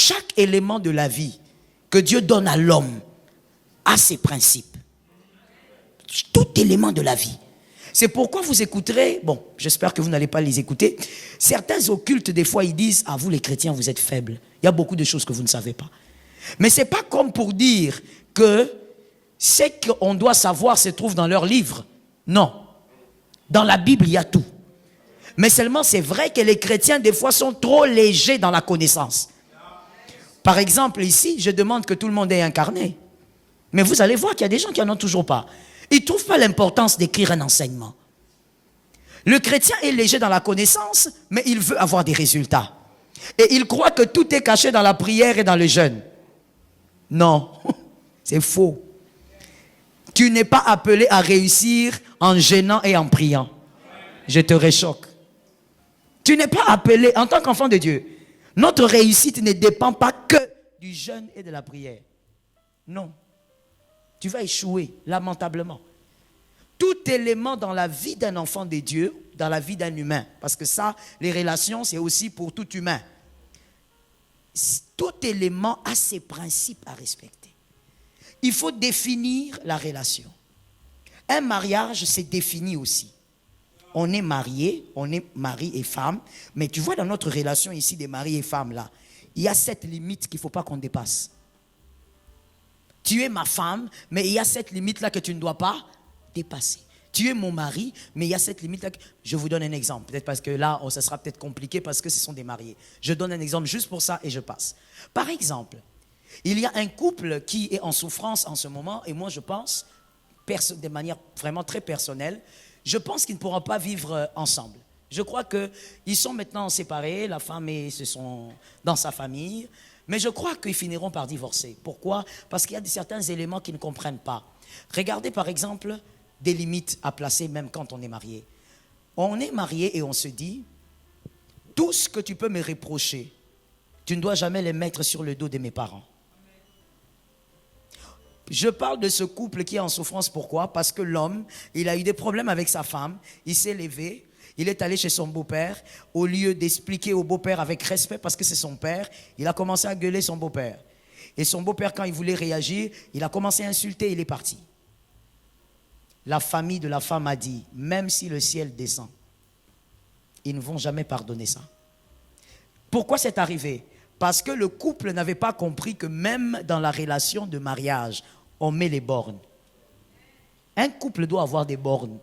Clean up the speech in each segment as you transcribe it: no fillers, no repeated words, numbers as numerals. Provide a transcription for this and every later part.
chaque élément de la vie que Dieu donne à l'homme a ses principes. Tout élément de la vie. C'est pourquoi vous écouterez, bon, j'espère que vous n'allez pas les écouter, certains occultes, des fois, ils disent, ah, vous les chrétiens, vous êtes faibles. Il y a beaucoup de choses que vous ne savez pas. Mais ce n'est pas comme pour dire que ce qu'on doit savoir se trouve dans leurs livres. Non. Dans la Bible, il y a tout. Mais seulement, c'est vrai que les chrétiens, des fois, sont trop légers dans la connaissance. Par exemple, ici, je demande que tout le monde ait un carnet. Mais vous allez voir qu'il y a des gens qui n'en ont toujours pas. Ils ne trouvent pas l'importance d'écrire un enseignement. Le chrétien est léger dans la connaissance, mais il veut avoir des résultats. Et il croit que tout est caché dans la prière et dans le jeûne. Non, c'est faux. Tu n'es pas appelé à réussir en jeûnant et en priant. Je te réchoque. Tu n'es pas appelé, en tant qu'enfant de Dieu, notre réussite ne dépend pas que du jeûne et de la prière. Non. Tu vas échouer lamentablement. Tout élément dans la vie d'un enfant de Dieu, dans la vie d'un humain, parce que ça, les relations, c'est aussi pour tout humain. Tout élément a ses principes à respecter. Il faut définir la relation. Un mariage, c'est défini aussi. On est marié, on est mari et femme, mais tu vois dans notre relation ici des maris et femmes là, il y a cette limite qu'il ne faut pas qu'on dépasse. Tu es ma femme, mais il y a cette limite-là que tu ne dois pas dépasser. Tu es mon mari, mais il y a cette limite-là. Je vous donne un exemple. Peut-être parce que là, ça sera peut-être compliqué parce que ce sont des mariés. Je donne un exemple juste pour ça et je passe. Par exemple, il y a un couple qui est en souffrance en ce moment et moi je pense, de manière vraiment très personnelle, je pense qu'ils ne pourront pas vivre ensemble. Je crois qu'ils sont maintenant séparés, la femme se sont dans sa famille. Mais je crois qu'ils finiront par divorcer. Pourquoi? Parce qu'il y a certains éléments qu'ils ne comprennent pas. Regardez par exemple des limites à placer même quand on est marié. On est marié et on se dit, tout ce que tu peux me reprocher, tu ne dois jamais les mettre sur le dos de mes parents. Je parle de ce couple qui est en souffrance. Pourquoi? Parce que l'homme, il a eu des problèmes avec sa femme, il s'est levé. Il est allé chez son beau-père, au lieu d'expliquer au beau-père avec respect, parce que c'est son père, il a commencé à gueuler son beau-père. Et son beau-père, quand il voulait réagir, il a commencé à insulter, il est parti. La famille de la femme a dit, même si le ciel descend, ils ne vont jamais pardonner ça. Pourquoi c'est arrivé? Parce que le couple n'avait pas compris que même dans la relation de mariage, on met les bornes. Un couple doit avoir des bornes,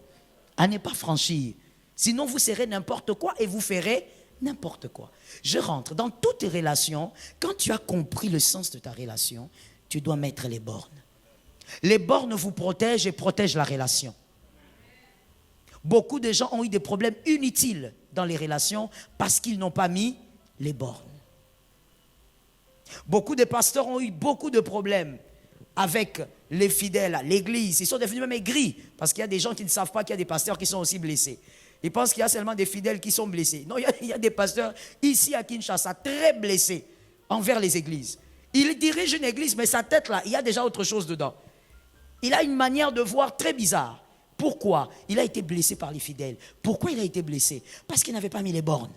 à ne pas franchir. Sinon, vous serez n'importe quoi et vous ferez n'importe quoi. Je rentre dans toutes tes relations. Quand tu as compris le sens de ta relation, tu dois mettre les bornes. Les bornes vous protègent et protègent la relation. Beaucoup de gens ont eu des problèmes inutiles dans les relations parce qu'ils n'ont pas mis les bornes. Beaucoup de pasteurs ont eu beaucoup de problèmes avec les fidèles, l'église. Ils sont devenus même aigris parce qu'il y a des gens qui ne savent pas qu'il y a des pasteurs qui sont aussi blessés. Ils pensent qu'il y a seulement des fidèles qui sont blessés. Non, il y a des pasteurs ici à Kinshasa très blessés envers les églises. Il dirige une église, mais sa tête là, il y a déjà autre chose dedans. Il a une manière de voir très bizarre. Pourquoi? Il a été blessé par les fidèles. Pourquoi il a été blessé? Parce qu'il n'avait pas mis les bornes.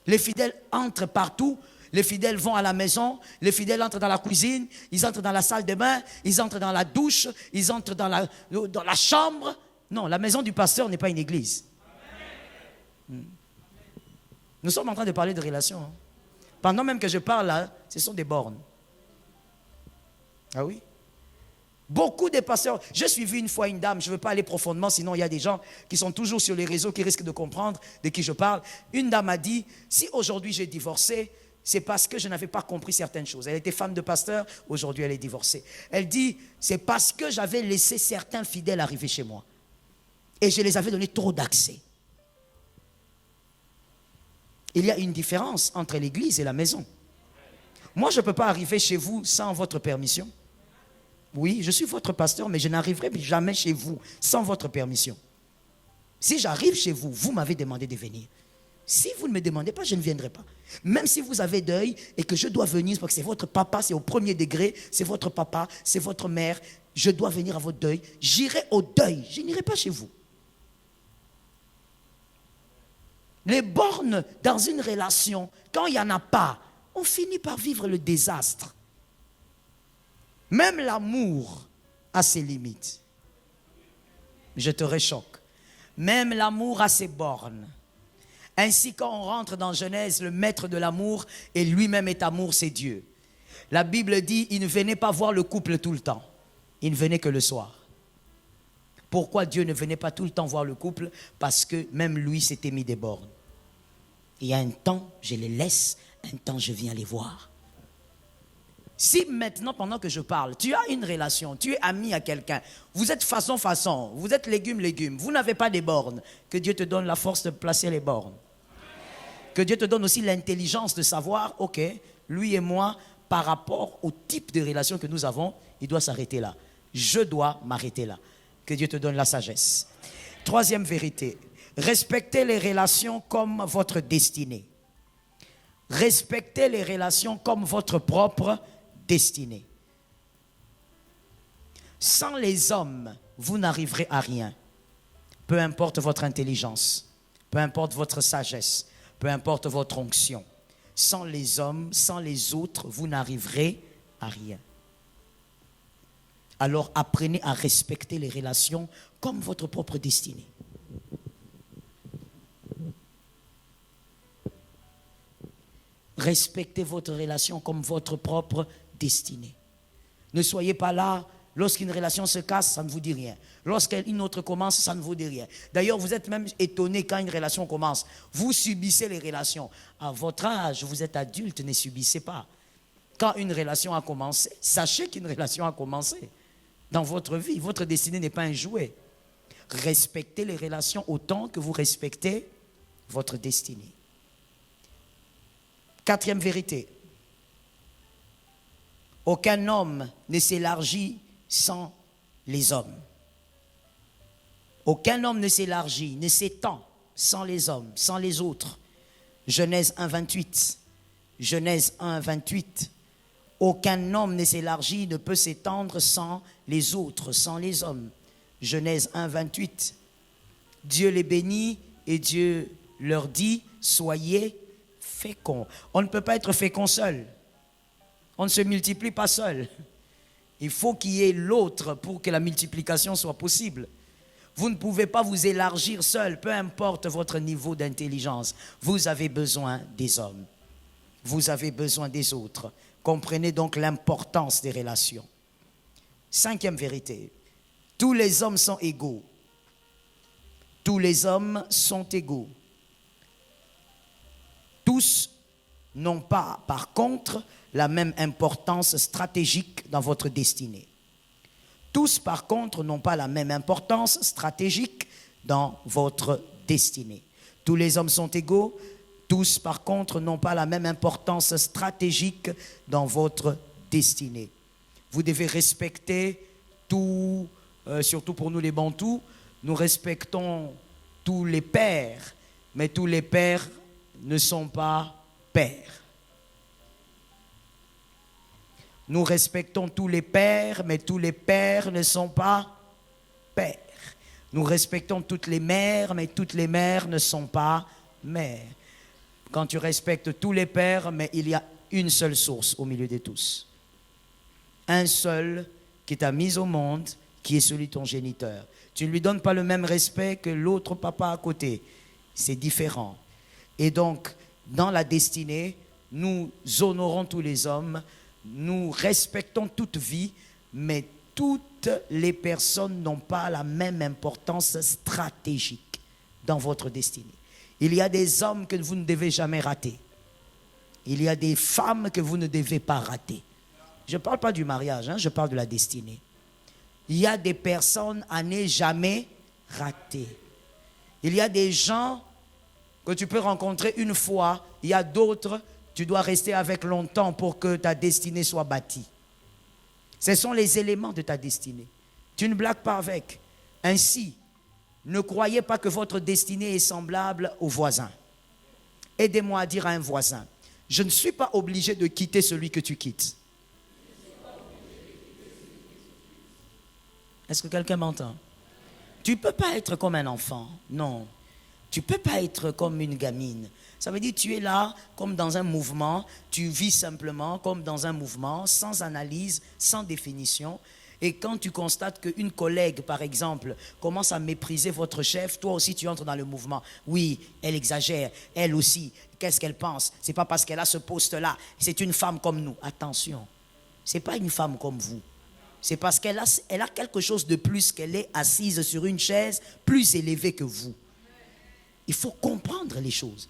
Les fidèles entrent partout. Les fidèles vont à la maison, les fidèles entrent dans la cuisine, ils entrent dans la salle de bain, ils entrent dans la douche, ils entrent dans la chambre. Non, la maison du pasteur n'est pas une église. Nous sommes en train de parler de relations. Hein. Pendant même que je parle là, ce sont des bornes. Ah oui? Beaucoup de pasteurs. J'ai suivi une fois une dame, je ne veux pas aller profondément, sinon il y a des gens qui sont toujours sur les réseaux qui risquent de comprendre de qui je parle. Une dame a dit, si aujourd'hui j'ai divorcé, c'est parce que je n'avais pas compris certaines choses. Elle était femme de pasteur, aujourd'hui elle est divorcée. Elle dit, c'est parce que j'avais laissé certains fidèles arriver chez moi. Et je les avais donné trop d'accès. Il y a une différence entre l'église et la maison. Moi, je ne peux pas arriver chez vous sans votre permission. Oui, je suis votre pasteur, mais je n'arriverai jamais chez vous sans votre permission. Si j'arrive chez vous, vous m'avez demandé de venir. Si vous ne me demandez pas, je ne viendrai pas. Même si vous avez deuil et que je dois venir, parce que c'est votre papa, c'est au premier degré, c'est votre papa, c'est votre mère, je dois venir à votre deuil, j'irai au deuil, je n'irai pas chez vous. Les bornes dans une relation, quand il n'y en a pas, on finit par vivre le désastre. Même l'amour a ses limites. Je te réchoque. Même l'amour a ses bornes. Ainsi, quand on rentre dans Genèse, le maître de l'amour et lui-même est amour, c'est Dieu. La Bible dit, il ne venait pas voir le couple tout le temps. Il ne venait que le soir. Pourquoi Dieu ne venait pas tout le temps voir le couple? Parce que même lui s'était mis des bornes. Il y a un temps, je les laisse, un temps, je viens les voir. Si maintenant, pendant que je parle, tu as une relation, tu es ami à quelqu'un, vous êtes façon, vous êtes légume, vous n'avez pas des bornes, que Dieu te donne la force de placer les bornes. Que Dieu te donne aussi l'intelligence de savoir, ok, lui et moi, par rapport au type de relation que nous avons, il doit s'arrêter là. Je dois m'arrêter là. Que Dieu te donne la sagesse. Troisième vérité, respectez les relations comme votre destinée. Respectez les relations comme votre propre destinée. Sans les hommes, vous n'arriverez à rien. Peu importe votre intelligence, peu importe votre sagesse, peu importe votre onction. Sans les hommes, sans les autres, vous n'arriverez à rien. Alors apprenez à respecter les relations comme votre propre destinée. Respectez votre relation comme votre propre destinée. Ne soyez pas là, lorsqu'une relation se casse, ça ne vous dit rien. Lorsqu'une autre commence, ça ne vous dit rien. D'ailleurs, vous êtes même étonné quand une relation commence. Vous subissez les relations. À votre âge, vous êtes adulte, ne subissez pas. Quand une relation a commencé, sachez qu'une relation a commencé. Dans votre vie, votre destinée n'est pas un jouet. Respectez les relations autant que vous respectez votre destinée. Quatrième vérité. Aucun homme ne s'élargit sans les hommes. Aucun homme ne s'élargit, ne s'étend sans les hommes, sans les autres. Genèse 1, 28. Genèse 1, 28. Aucun homme ne s'élargit, ne peut s'étendre sans les autres, sans les hommes. Genèse 1, 28. Dieu les bénit et Dieu leur dit, soyez féconds. On ne peut pas être fécond seul. On ne se multiplie pas seul. Il faut qu'il y ait l'autre pour que la multiplication soit possible. Vous ne pouvez pas vous élargir seul, peu importe votre niveau d'intelligence. Vous avez besoin des hommes. Vous avez besoin des autres. Comprenez donc l'importance des relations. Cinquième vérité. Tous les hommes sont égaux. Tous les hommes sont égaux. Tous n'ont pas, par contre, la même importance stratégique dans votre destinée. Tous, par contre, n'ont pas la même importance stratégique dans votre destinée. Tous les hommes sont égaux. Tous, par contre, n'ont pas la même importance stratégique dans votre destinée. Vous devez respecter tout, surtout pour nous les Bantous, nous respectons tous les pères, mais tous les pères ne sont pas pères. Nous respectons tous les pères, mais tous les pères ne sont pas pères. Nous respectons toutes les mères, mais toutes les mères ne sont pas mères. Quand tu respectes tous les pères, mais il y a une seule source au milieu de tous. Un seul qui t'a mis au monde, qui est celui de ton géniteur. Tu ne lui donnes pas le même respect que l'autre papa à côté. C'est différent. Et donc, dans la destinée, nous honorons tous les hommes, nous respectons toute vie, mais toutes les personnes n'ont pas la même importance stratégique dans votre destinée. Il y a des hommes que vous ne devez jamais rater. Il y a des femmes que vous ne devez pas rater. Je ne parle pas du mariage, je parle de la destinée. Il y a des personnes à ne jamais rater. Il y a des gens que tu peux rencontrer une fois. Il y a d'autres, tu dois rester avec longtemps pour que ta destinée soit bâtie. Ce sont les éléments de ta destinée. Tu ne blagues pas avec. Ainsi, ne croyez pas que votre destinée est semblable au voisin. Aidez-moi à dire à un voisin, je ne suis pas obligé de quitter celui que tu quittes. Est-ce que quelqu'un m'entend? Tu ne peux pas être comme un enfant. Non. Tu ne peux pas être comme une gamine. Ça veut dire que tu es là comme dans un mouvement, tu vis simplement comme dans un mouvement, sans analyse, sans définition. Et quand tu constates qu'une collègue, par exemple, commence à mépriser votre chef, toi aussi tu entres dans le mouvement. Oui, elle exagère, elle aussi. Qu'est-ce qu'elle pense? Ce n'est pas parce qu'elle a ce poste-là. C'est une femme comme nous. Attention, ce n'est pas une femme comme vous. C'est parce qu'elle a quelque chose de plus, qu'elle est assise sur une chaise plus élevée que vous. Il faut comprendre les choses.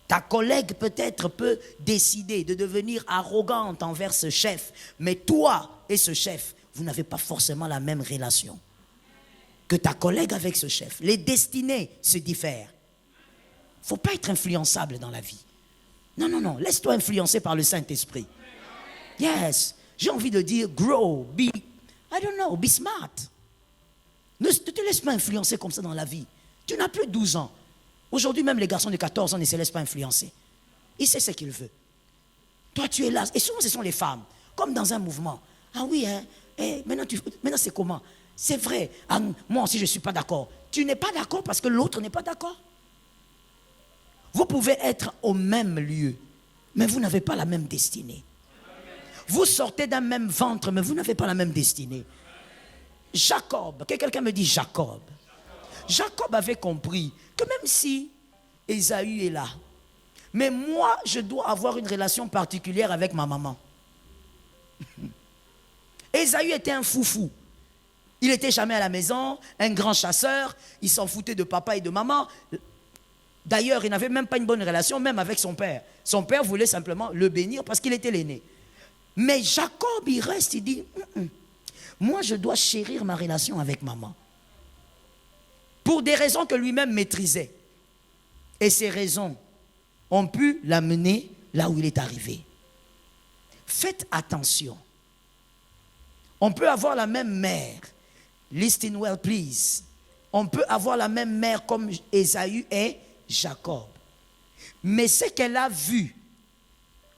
Ta collègue peut-être peut décider de devenir arrogante envers ce chef, mais toi et ce chef, vous n'avez pas forcément la même relation que ta collègue avec ce chef. Les destinées se diffèrent. Il ne faut pas être influençable dans la vie. Non, non, non, laisse-toi influencer par le Saint-Esprit. Yes, j'ai envie de dire grow, be smart. Ne te laisse pas influencer comme ça dans la vie. Tu n'as plus 12 ans. Aujourd'hui, même les garçons de 14 ans ne se laissent pas influencer. Il sait ce qu'il veut. Toi, tu es là. Et souvent, ce sont les femmes. Comme dans un mouvement. Ah oui, hein? Maintenant, c'est comment? C'est vrai. Ah, moi aussi, je ne suis pas d'accord. Tu n'es pas d'accord parce que l'autre n'est pas d'accord. Vous pouvez être au même lieu, mais vous n'avez pas la même destinée. Vous sortez d'un même ventre, mais vous n'avez pas la même destinée. Jacob, que quelqu'un me dit Jacob. Jacob avait compris que même si Ésaü est là, mais moi, je dois avoir une relation particulière avec ma maman. Ésaü était un foufou. Il n'était jamais à la maison, un grand chasseur, il s'en foutait de papa et de maman. D'ailleurs, il n'avait même pas une bonne relation, même avec son père. Son père voulait simplement le bénir parce qu'il était l'aîné. Mais Jacob, il reste, il dit, moi, je dois chérir ma relation avec maman. Pour des raisons que lui-même maîtrisait. Et ces raisons ont pu l'amener là où il est arrivé. Faites attention. On peut avoir la même mère. Listen well, please. On peut avoir la même mère comme Ésaü et Jacob. Mais ce qu'elle a vu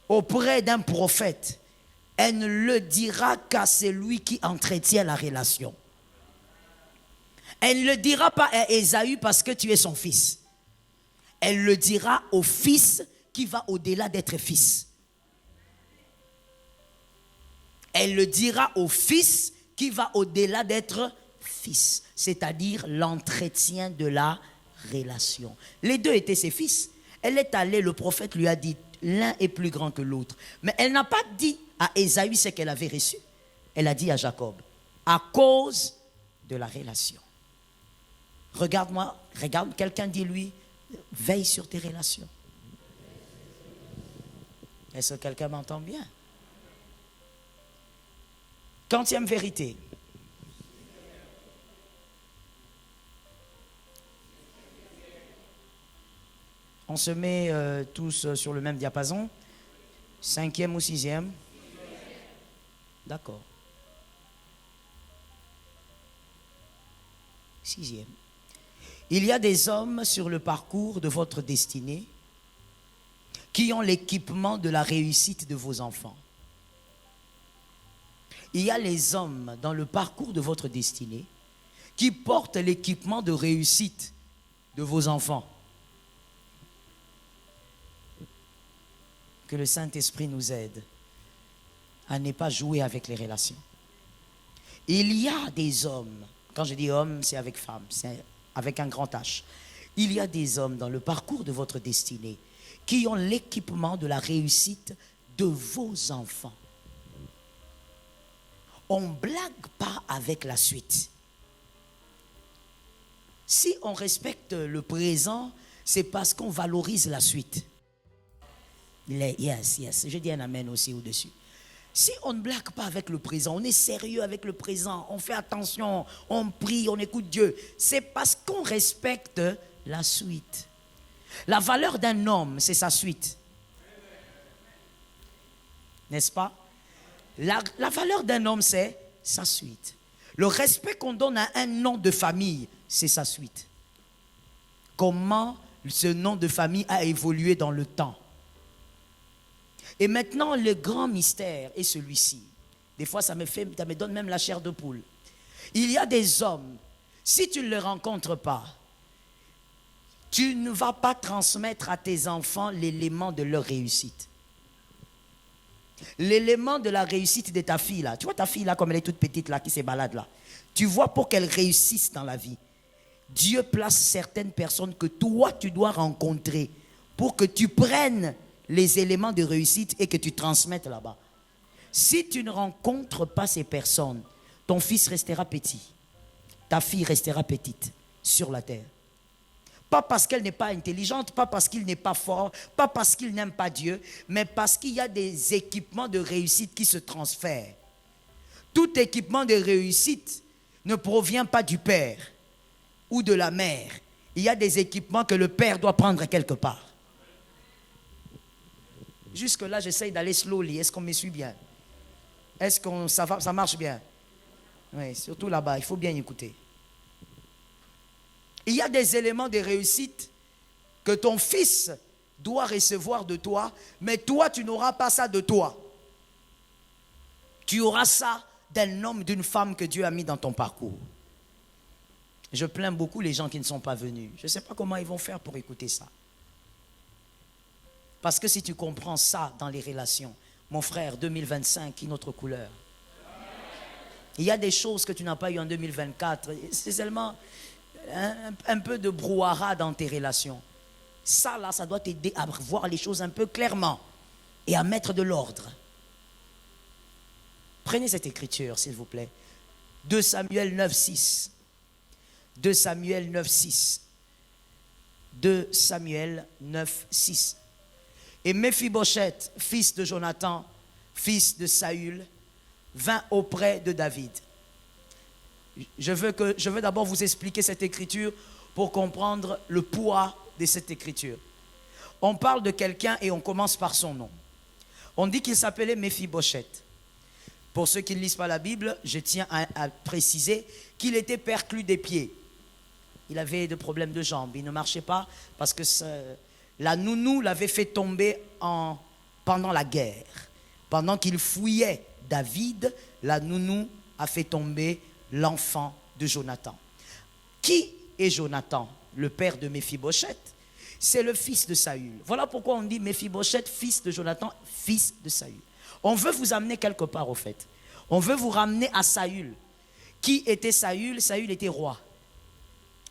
auprès d'un prophète, elle ne le dira qu'à celui qui entretient la relation. Elle ne le dira pas à Ésaü parce que tu es son fils. Elle le dira au fils qui va au-delà d'être fils. Elle le dira au fils qui va au-delà d'être fils. C'est-à-dire l'entretien de la relation. Les deux étaient ses fils. Elle est allée, le prophète lui a dit, l'un est plus grand que l'autre. Mais elle n'a pas dit à Ésaü ce qu'elle avait reçu. Elle a dit à Jacob, à cause de la relation. Regarde-moi, regarde, quelqu'un dit lui, veille sur tes relations. Est-ce que quelqu'un m'entend bien? Quantième vérité. On se met tous sur le même diapason. 5e ou 6e? D'accord. 6e. Il y a des hommes sur le parcours de votre destinée qui ont l'équipement de la réussite de vos enfants. Il y a les hommes dans le parcours de votre destinée qui portent l'équipement de réussite de vos enfants. Que le Saint-Esprit nous aide à ne pas jouer avec les relations. Il y a des hommes, quand je dis hommes, c'est avec femmes, c'est avec un grand H. Il y a des hommes dans le parcours de votre destinée qui ont l'équipement de la réussite de vos enfants. On ne blague pas avec la suite. Si on respecte le présent, c'est parce qu'on valorise la suite. Yes, je dis un amen aussi au-dessus. Si on ne blague pas avec le présent, on est sérieux avec le présent, on fait attention, on prie, on écoute Dieu, c'est parce qu'on respecte la suite. La valeur d'un homme, c'est sa suite. N'est-ce pas? La valeur d'un homme, c'est sa suite. Le respect qu'on donne à un nom de famille, c'est sa suite. Comment ce nom de famille a évolué dans le temps. Et maintenant, le grand mystère est celui-ci. Des fois, ça me donne même la chair de poule. Il y a des hommes, si tu ne les rencontres pas, Tu ne vas pas transmettre à tes enfants l'élément de leur réussite. L'élément de la réussite de ta fille là. Tu vois ta fille là comme elle est toute petite là qui se balade là. Tu vois pour qu'elle réussisse dans la vie. Dieu place certaines personnes que toi tu dois rencontrer pour que tu prennes les éléments de réussite et que tu transmettes là-bas. Si tu ne rencontres pas ces personnes, ton fils restera petit. Ta fille restera petite sur la terre. Pas parce qu'elle n'est pas intelligente, pas parce qu'il n'est pas fort, pas parce qu'il n'aime pas Dieu, mais parce qu'il y a des équipements de réussite qui se transfèrent. Tout équipement de réussite ne provient pas du père ou de la mère. Il y a des équipements que le père doit prendre quelque part. Jusque-là, j'essaye d'aller slowly. Est-ce qu'on me suit bien? Est-ce que ça marche bien? Oui, surtout là-bas, il faut bien écouter. Il y a des éléments de réussite que ton fils doit recevoir de toi, mais toi, tu n'auras pas ça de toi. Tu auras ça d'un homme, d'une femme que Dieu a mis dans ton parcours. Je plains beaucoup les gens qui ne sont pas venus. Je ne sais pas comment ils vont faire pour écouter ça. Parce que si tu comprends ça dans les relations, mon frère, 2025, une autre couleur. Il y a des choses que tu n'as pas eues en 2024. C'est seulement un peu de brouhaha dans tes relations. Ça, là, ça doit t'aider à voir les choses un peu clairement et à mettre de l'ordre. Prenez cette écriture, s'il vous plaît. 2 Samuel 9, 6. 2 Samuel 9, 6. 2 Samuel 9, 6. Et Méphibosheth, fils de Jonathan, fils de Saül, vint auprès de David. Je veux d'abord vous expliquer cette écriture pour comprendre le poids de cette écriture. On parle de quelqu'un et on commence par son nom. On dit qu'il s'appelait Méphibosheth. Pour ceux qui ne lisent pas la Bible, je tiens à préciser qu'il était perclus des pieds. Il avait des problèmes de jambes, il ne marchait pas parce que la nounou l'avait fait tomber pendant la guerre. Pendant qu'il fouillait David, la nounou a fait tomber l'enfant de Jonathan. Qui est Jonathan, le père de Méphibosheth? C'est le fils de Saül. Voilà pourquoi on dit Méphibosheth, fils de Jonathan, fils de Saül. On veut vous amener quelque part au fait. On veut vous ramener à Saül. Qui était Saül? Saül était roi.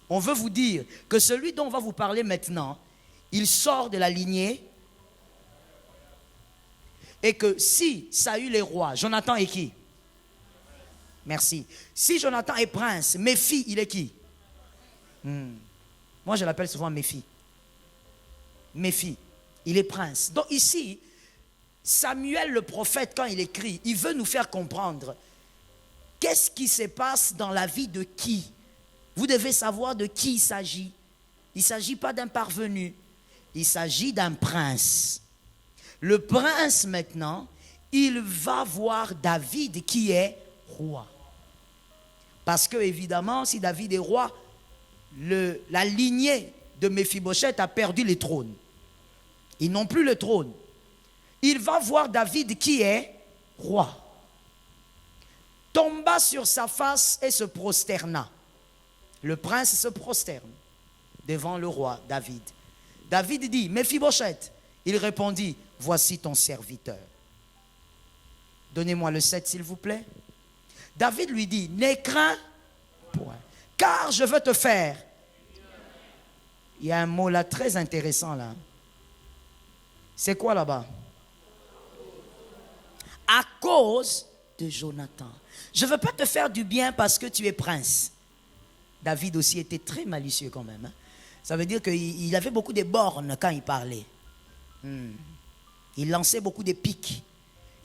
On veut vous dire que celui dont on va vous parler maintenant, il sort de la lignée. Et que si Saül est roi, Jonathan est qui? Merci. Si Jonathan est prince, Méphi, il est qui? Moi, je l'appelle souvent Méphi. Méphi, il est prince. Donc ici, Samuel le prophète, quand il écrit, il veut nous faire comprendre qu'est-ce qui se passe dans la vie de qui? Vous devez savoir de qui il s'agit. Il ne s'agit pas d'un parvenu. Il s'agit d'un prince. Le prince, maintenant, il va voir David qui est roi. Parce que, évidemment, si David est roi, la lignée de Méphibosheth a perdu le trône. Ils n'ont plus le trône. Il va voir David qui est roi. Tomba sur sa face et se prosterna. Le prince se prosterne devant le roi David. David dit, Méphibosheth. Il répondit, voici ton serviteur. Donnez-moi le 7 s'il vous plaît. David lui dit, n'aie craint point, car je veux te faire. Il y a un mot là très intéressant là. C'est quoi là-bas? À cause de Jonathan. Je ne veux pas te faire du bien parce que tu es prince. David aussi était très malicieux quand même. Ça veut dire qu'il avait beaucoup de bornes quand il parlait. Il lançait beaucoup de piques.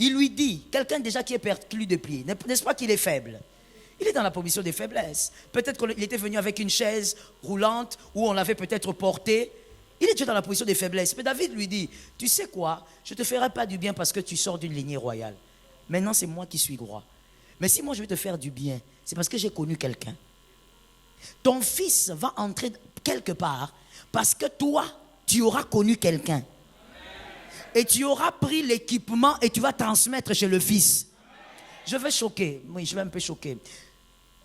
Il lui dit, quelqu'un déjà qui est perclus de pieds, n'est-ce pas qu'il est faible? Il est dans la position de faiblesse. Peut-être qu'il était venu avec une chaise roulante où on l'avait peut-être porté. Il est déjà dans la position de faiblesse. Mais David lui dit, tu sais quoi? Je ne te ferai pas du bien parce que tu sors d'une lignée royale. Maintenant, c'est moi qui suis roi. Mais si moi je vais te faire du bien, c'est parce que j'ai connu quelqu'un. Ton fils va entrer quelque part parce que toi, tu auras connu quelqu'un. Et tu auras pris l'équipement et tu vas transmettre chez le fils. Je vais choquer. Oui, je vais un peu choquer.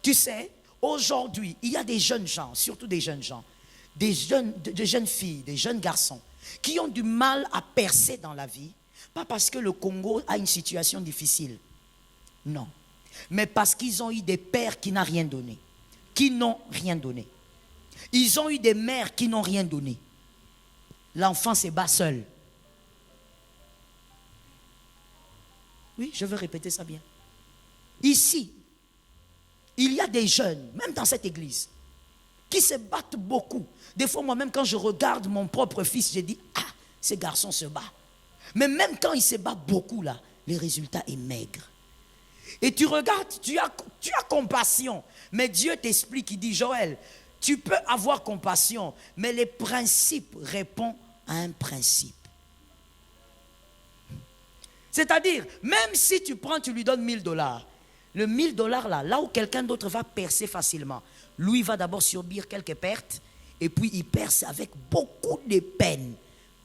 Tu sais, aujourd'hui, il y a des jeunes gens, surtout des jeunes gens. de jeunes filles, des jeunes garçons qui ont du mal à percer dans la vie, pas parce que le Congo a une situation difficile, non, mais parce qu'ils ont eu des pères qui n'ont rien donné, qui n'ont rien donné. Ils ont eu des mères qui n'ont rien donné. L'enfant se bat seul. Oui, je veux répéter ça bien. Ici, il y a des jeunes, même dans cette église, qui se battent beaucoup. Des fois, moi-même, quand je regarde mon propre fils, je dis, ah, ce garçon se bat. Mais même quand il se bat beaucoup, là, le résultat est maigre. Et tu regardes, tu as compassion. Mais Dieu t'explique, il dit, Joël, tu peux avoir compassion, mais les principes répondent à un principe. C'est-à-dire, même si tu prends, tu lui donnes $1000, le $1000 là où quelqu'un d'autre va percer facilement, lui va d'abord subir quelques pertes, et puis il perce avec beaucoup de peine.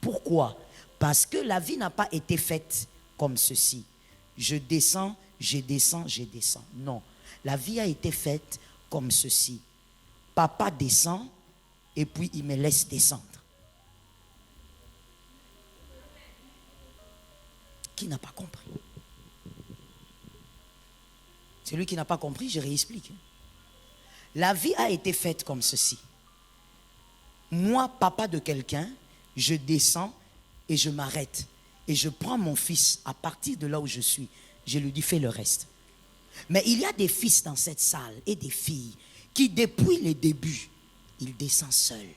Pourquoi? Parce que la vie n'a pas été faite comme ceci. Je descends, je descends, je descends. Non, la vie a été faite comme ceci. Papa descend, et puis il me laisse descendre. Qui n'a pas compris? Celui qui n'a pas compris, je réexplique. La vie a été faite comme ceci. Moi, papa de quelqu'un, je descends et je m'arrête. Et je prends mon fils à partir de là où je suis. Je lui dis, fais le reste. Mais il y a des fils dans cette salle et des filles qui, depuis le début, ils descendent seuls.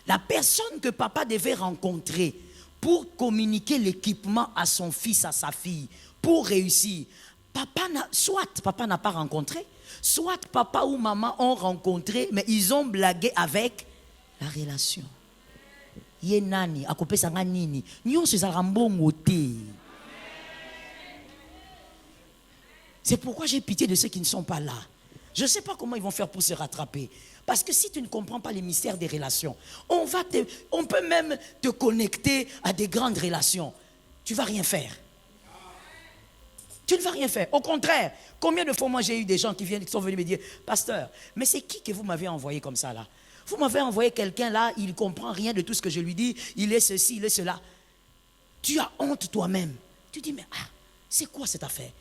La personne que papa devait rencontrer pour communiquer l'équipement à son fils, à sa fille, pour réussir, soit papa n'a pas rencontré, soit papa ou maman ont rencontré, mais ils ont blagué avec la relation. Yenani, akope sanga nini, nyon se zarambongo te. C'est pourquoi j'ai pitié de ceux qui ne sont pas là. Je ne sais pas comment ils vont faire pour se rattraper. Parce que si tu ne comprends pas les mystères des relations, on peut même te connecter à des grandes relations. Tu ne vas rien faire. Tu ne vas rien faire. Au contraire, combien de fois moi j'ai eu des gens qui sont venus me dire, pasteur, mais c'est qui que vous m'avez envoyé comme ça là? Vous m'avez envoyé quelqu'un là, il ne comprend rien de tout ce que je lui dis, il est ceci, il est cela. Tu as honte toi-même. Tu dis, mais c'est quoi cette affaire?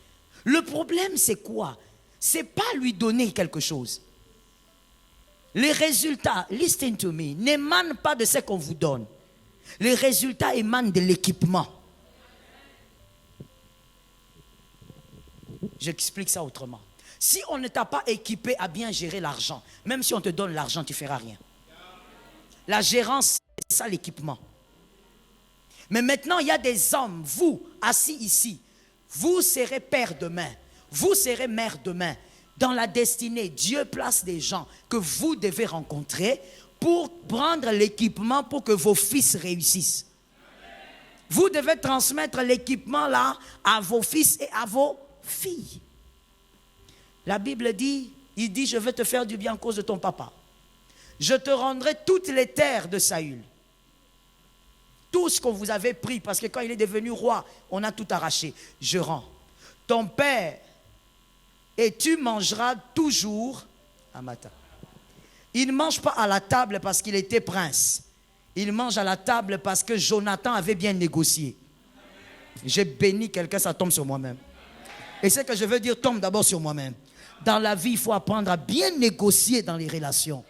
Le problème c'est quoi? C'est pas lui donner quelque chose. Les résultats, listen to me, n'émanent pas de ce qu'on vous donne. Les résultats émanent de l'équipement. J'explique ça autrement. Si on ne t'a pas équipé à bien gérer l'argent, même si on te donne l'argent, tu ne feras rien. La gérance, c'est ça l'équipement. Mais maintenant, il y a des hommes, vous, assis ici, vous serez père demain, vous serez mère demain. Dans la destinée, Dieu place des gens que vous devez rencontrer pour prendre l'équipement pour que vos fils réussissent. Vous devez transmettre l'équipement là à vos fils et à vos filles. La Bible dit, il dit, je vais te faire du bien à cause de ton papa. Je te rendrai toutes les terres de Saül. Tout ce qu'on vous avait pris, parce que quand il est devenu roi, on a tout arraché. Je rends. Ton père, et tu mangeras toujours à matin. Il ne mange pas à la table parce qu'il était prince. Il mange à la table parce que Jonathan avait bien négocié. J'ai béni quelqu'un, ça tombe sur moi-même. Et ce que je veux dire tombe d'abord sur moi-même. Dans la vie, il faut apprendre à bien négocier dans les relations.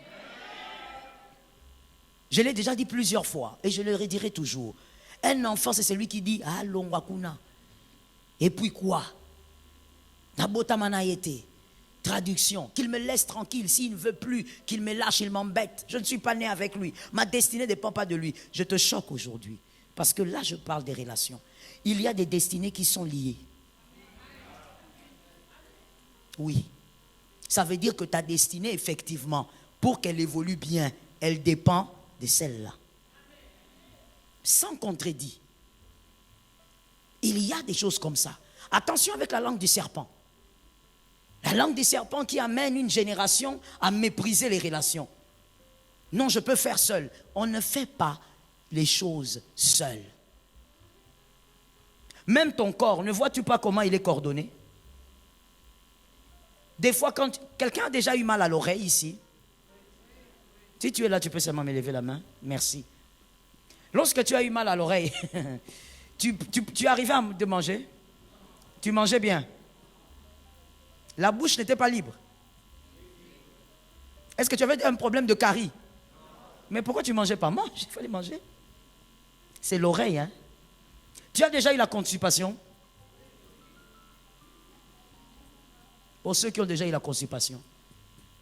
Je l'ai déjà dit plusieurs fois et je le redirai toujours. Un enfant, c'est celui qui dit « Allons, wakuna ». Et puis quoi? Traduction, qu'il me laisse tranquille. S'il ne veut plus, qu'il me lâche, il m'embête. Je ne suis pas né avec lui. Ma destinée ne dépend pas de lui. Je te choque aujourd'hui. Parce que là, je parle des relations. Il y a des destinées qui sont liées. Oui. Ça veut dire que ta destinée, effectivement, pour qu'elle évolue bien, elle dépend de celle-là. Sans contredit. Il y a des choses comme ça. Attention avec la langue du serpent. La langue du serpent qui amène une génération à mépriser les relations. Non, je peux faire seul. On ne fait pas les choses seul. Même ton corps, ne vois-tu pas comment il est coordonné? Des fois, quand quelqu'un a déjà eu mal à l'oreille ici, Si tu es là, tu peux seulement me lever la main. Merci. Lorsque tu as eu mal à l'oreille, tu arrivais à de manger? Tu mangeais bien? La bouche n'était pas libre? Est-ce que tu avais un problème de carie? Mais pourquoi tu ne mangeais pas? Mange, il fallait manger. C'est l'oreille, hein? Tu as déjà eu la constipation? Pour ceux qui ont déjà eu la constipation,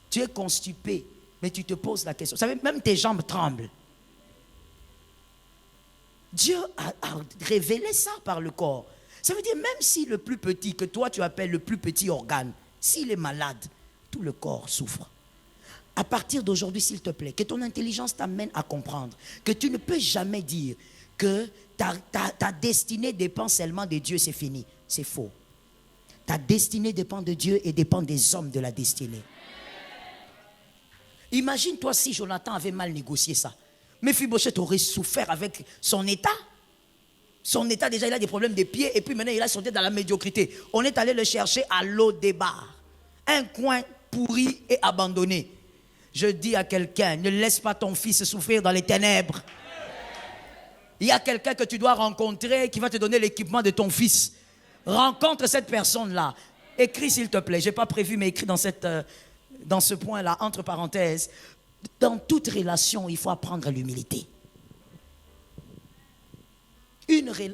tu es constipé, mais tu te poses la question. Vous savez, même tes jambes tremblent. Dieu a révélé ça par le corps. Ça veut dire, même si le plus petit, que toi tu appelles le plus petit organe, s'il est malade, tout le corps souffre. À partir d'aujourd'hui, s'il te plaît, que ton intelligence t'amène à comprendre que tu ne peux jamais dire que ta destinée dépend seulement de Dieu, c'est fini. C'est faux. Ta destinée dépend de Dieu et dépend des hommes de la destinée. Imagine-toi si Jonathan avait mal négocié ça. Mephibosheth aurait souffert avec son état. Son état, déjà, il a des problèmes des pieds et puis maintenant, il a sauté dans la médiocrité. On est allé le chercher à Lo-Débar, un coin pourri et abandonné. Je dis à quelqu'un, ne laisse pas ton fils souffrir dans les ténèbres. Il y a quelqu'un que tu dois rencontrer qui va te donner l'équipement de ton fils. Rencontre cette personne-là. Écris s'il te plaît. Je n'ai pas prévu, mais écris dans ce point-là, entre parenthèses. Dans toute relation, il faut apprendre l'humilité.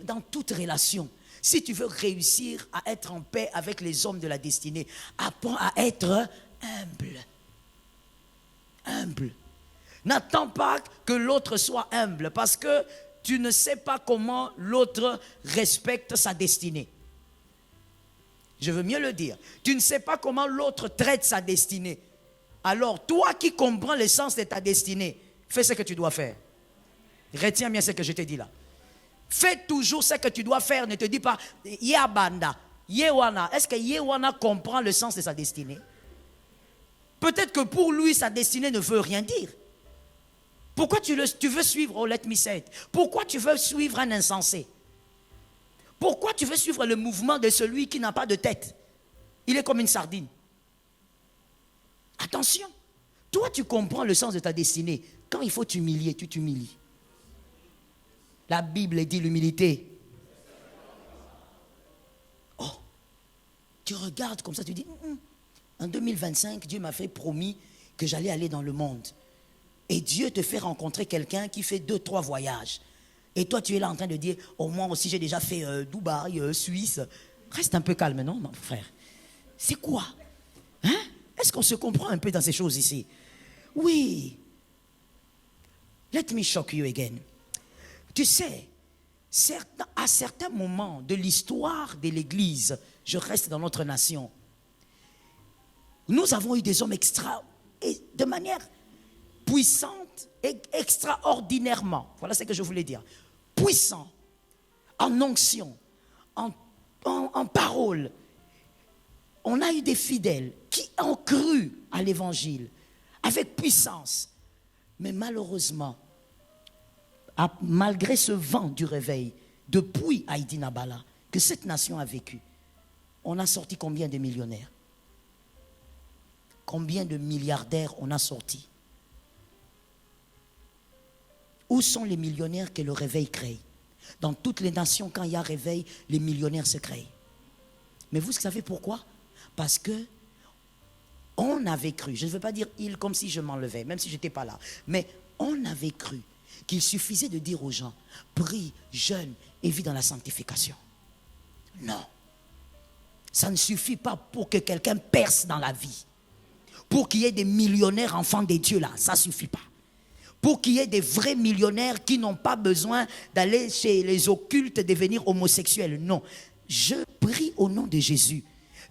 Dans toute relation, si tu veux réussir à être en paix avec les hommes de la destinée, apprends à être humble. Humble. N'attends pas que l'autre soit humble parce que tu ne sais pas comment l'autre respecte sa destinée. Je veux mieux le dire. Tu ne sais pas comment l'autre traite sa destinée. Alors, toi qui comprends le sens de ta destinée, fais ce que tu dois faire. Retiens bien ce que je t'ai dit là. Fais toujours ce que tu dois faire. Ne te dis pas, Yabanda, Yewana. Est-ce que Yewana comprend le sens de sa destinée? Peut-être que pour lui, sa destinée ne veut rien dire. Pourquoi tu veux suivre, oh let me say it. Pourquoi tu veux suivre un insensé? Pourquoi tu veux suivre le mouvement de celui qui n'a pas de tête? Il est comme une sardine. Attention, toi tu comprends le sens de ta destinée. Quand il faut t'humilier, tu t'humilies. La Bible dit l'humilité. Oh, tu regardes comme ça, tu dis, en 2025, Dieu m'a fait promis que j'allais aller dans le monde. Et Dieu te fait rencontrer quelqu'un qui fait 2-3 voyages. Et toi, tu es là en train de dire, oh, moi aussi j'ai déjà fait Dubaï, Suisse. Reste un peu calme, non, mon frère? C'est quoi? Hein? Est-ce qu'on se comprend un peu dans ces choses ici? Oui. Let me shock you again. Tu sais, à certains moments de l'histoire de l'Église, je reste dans notre nation, nous avons eu des hommes et de manière puissante et extraordinairement, voilà ce que je voulais dire, puissants, en onction, en parole. On a eu des fidèles qui ont cru à l'évangile avec puissance. Mais malheureusement, malgré ce vent du réveil, depuis Haïti Nabala, que cette nation a vécu, on a sorti combien de millionnaires? Combien de milliardaires on a sorti? Où sont les millionnaires que le réveil crée? Dans toutes les nations, quand il y a réveil, les millionnaires se créent. Mais vous savez pourquoi? Parce que on avait cru, je ne veux pas dire il comme si je m'enlevais, même si je n'étais pas là, mais on avait cru qu'il suffisait de dire aux gens, prie, jeûne et vis dans la sanctification. Non. Ça ne suffit pas pour que quelqu'un perce dans la vie. Pour qu'il y ait des millionnaires enfants des dieux là, ça ne suffit pas. Pour qu'il y ait des vrais millionnaires qui n'ont pas besoin d'aller chez les occultes devenir homosexuels. Non. Je prie au nom de Jésus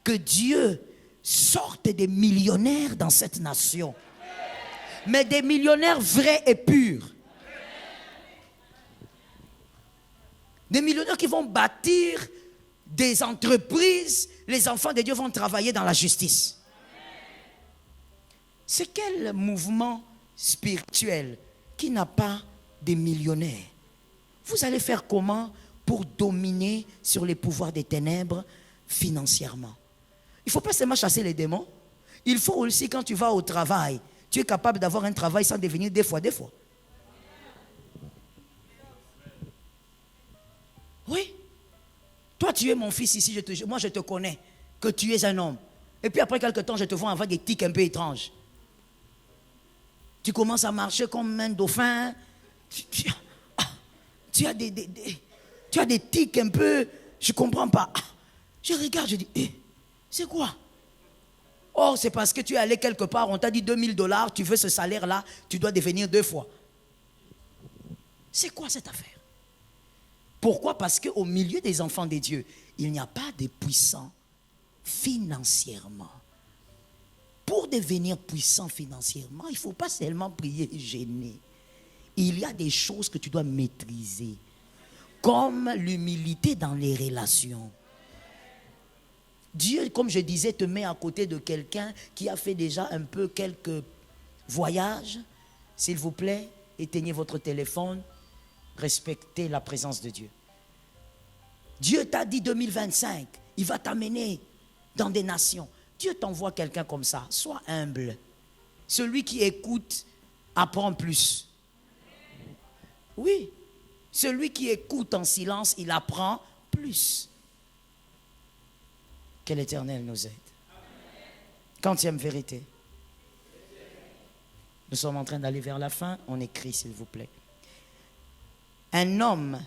que Dieu sorte des millionnaires dans cette nation. Mais des millionnaires vrais et purs. Des millionnaires qui vont bâtir des entreprises. Les enfants de Dieu vont travailler dans la justice. C'est quel mouvement spirituel qui n'a pas des millionnaires? Vous allez faire comment pour dominer sur les pouvoirs des ténèbres financièrement? Il ne faut pas seulement chasser les démons. Il faut aussi, quand tu vas au travail, tu es capable d'avoir un travail sans devenir des fois. Oui. Toi, tu es mon fils ici, moi je te connais, que tu es un homme. Et puis après quelque temps, je te vois avoir des tics un peu étranges. Tu commences à marcher comme un dauphin. Tu as des tics un peu, je ne comprends pas. Je regarde, je dis, c'est quoi? Oh, c'est parce que tu es allé quelque part, on t'a dit $2000, tu veux ce salaire-là, tu dois devenir 2 fois. C'est quoi cette affaire? Pourquoi? Parce qu'au milieu des enfants de Dieu, il n'y a pas de puissants financièrement. Pour devenir puissant financièrement, il ne faut pas seulement prier et gêner. Il y a des choses que tu dois maîtriser, comme l'humilité dans les relations. Dieu, comme je disais, te met à côté de quelqu'un qui a fait déjà un peu quelques voyages. S'il vous plaît, éteignez votre téléphone, respectez la présence de Dieu. Dieu t'a dit 2025, il va t'amener dans des nations. Dieu t'envoie quelqu'un comme ça, sois humble. Celui qui écoute apprend plus. Oui, celui qui écoute en silence, il apprend plus. Que l'Éternel nous aide. Quantième vérité. Nous sommes en train d'aller vers la fin. On écrit, s'il vous plaît. Un homme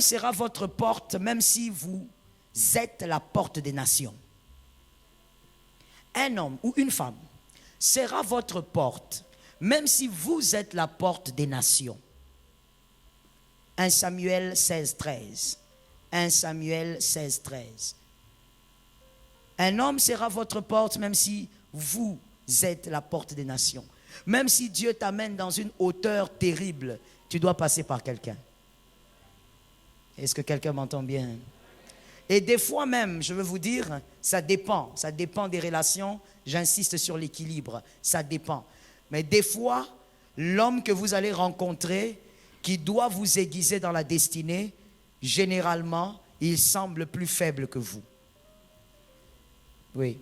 sera votre porte, même si vous êtes la porte des nations. Un homme ou une femme sera votre porte, même si vous êtes la porte des nations. 1 Samuel 16, 13. 1 Samuel 16, 13. Un homme sera votre porte, même si vous êtes la porte des nations. Même si Dieu t'amène dans une hauteur terrible, tu dois passer par quelqu'un. Est-ce que quelqu'un m'entend bien? Et des fois même, je veux vous dire, ça dépend des relations. J'insiste sur l'équilibre, ça dépend. Mais des fois, l'homme que vous allez rencontrer, qui doit vous aiguiser dans la destinée, généralement, il semble plus faible que vous. Oui.